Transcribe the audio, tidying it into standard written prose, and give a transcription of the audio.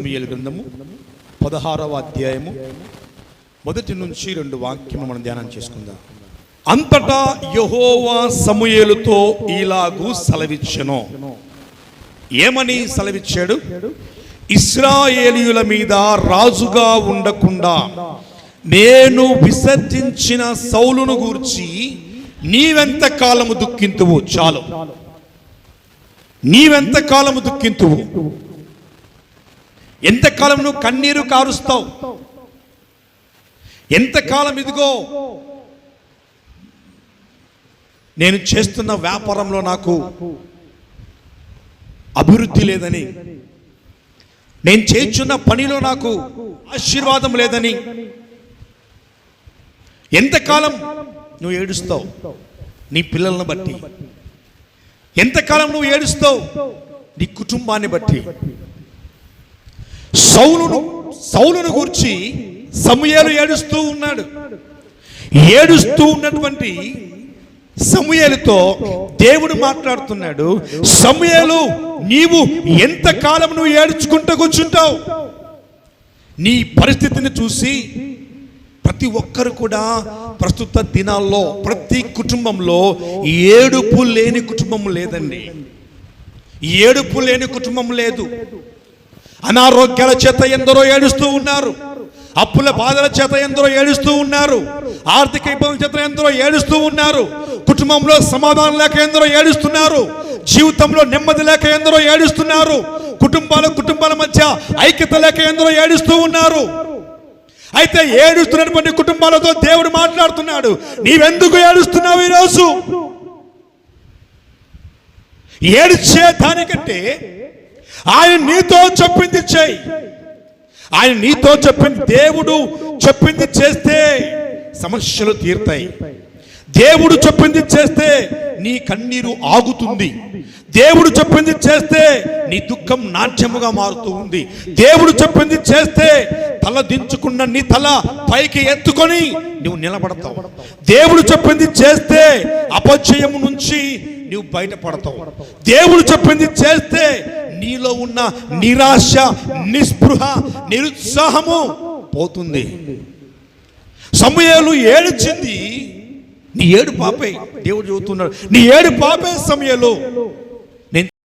సమూయేలు గ్రంథము 16వ అధ్యాయము 1 నుంచి 2 వాక్యము మనం ధ్యానం చేసుకుందాం. అంతటా యెహోవా సమూయేలుతో ఇలాగూ సెలవిచ్చెను. ఏమని సెలవిచ్చాడు? ఇశ్రాయేలీయుల మీద రాజుగా ఉండకుండా నేను విసర్జించిన సౌలును గూర్చి నీవెంత కాలము దుఃఖింతువు? చాలు, నీవెంత కాలము దుఃఖింతువు? ఎంతకాలం నువ్వు కన్నీరు కారుస్తావు? ఎంతకాలం? ఇదిగో నేను చేస్తున్న వ్యాపారంలో నాకు అభివృద్ధి లేదని, నేను చేస్తున్న పనిలో నాకు ఆశీర్వాదం లేదని ఎంతకాలం నువ్వు ఏడుస్తావు? నీ పిల్లలను బట్టి ఎంతకాలం నువ్వు ఏడుస్తావు? నీ కుటుంబాన్ని బట్టి. సౌలును గూర్చి సమూయేలు ఏడుస్తూ ఉన్నాడు. ఏడుస్తూ ఉన్నటువంటి సమూయేలుతో దేవుడు మాట్లాడుతున్నాడు. సమూయేలు, నీవు ఎంతకాలం నువ్వు ఏడ్చుకుంటూ కూర్చుంటావు? నీ పరిస్థితిని చూసి ప్రతి ఒక్కరు కూడా ప్రస్తుత దినాల్లో ప్రతి కుటుంబంలో ఏడుపు లేని కుటుంబం లేదండి. ఏడుపు లేని కుటుంబం లేదు. అనారోగ్యాల చేత ఎందరో ఏడుస్తూ ఉన్నారు. అప్పుల బాధల చేత ఎందరో ఏడుస్తూ ఉన్నారు. ఆర్థిక ఇబ్బందుల చేత ఎందరో ఏడుస్తూ ఉన్నారు. కుటుంబంలో సమాధానం లేక ఎందరో ఏడుస్తున్నారు. జీవితంలో నెమ్మది లేక ఎందరో ఏడుస్తున్నారు. కుటుంబాల మధ్య ఐక్యత లేక ఎందరో ఏడుస్తూ ఉన్నారు. అయితే ఏడుస్తున్నటువంటి కుటుంబాలతో దేవుడు మాట్లాడుతున్నాడు. నీవెందుకు ఏడుస్తున్నావు? ఈరోజు ఏడ్చే దానికంటే ఆయన నీతో చెప్పింది చేయి. ఆయన నీతో చెప్పింది, దేవుడు చెప్పింది చేస్తే సమస్యలు తీరుతాయి. దేవుడు చెప్పింది చేస్తే నీ కన్నీరు ఆగుతుంది. దేవుడు చెప్పింది చేస్తే నీ దుఃఖం నాట్యముగా మారుతూ ఉంది. దేవుడు చెప్పింది చేస్తే తల దించుకున్న నీ తల పైకి ఎత్తుకొని నువ్వు నిలబడతావు. దేవుడు చెప్పింది చేస్తే అపజయము నుంచి నువ్వు బయటపడతావు. దేవుడు చెప్పింది చేస్తే నీలో ఉన్న నిరాశ, నిస్పృహ, నిరుత్సాహము పోతుంది. సమూయేలు ఏడ్చింది. నీ ఏడు పాపే. దేవుడు చెబుతున్నాడు, నీ ఏడు పాపే సమూయేలు.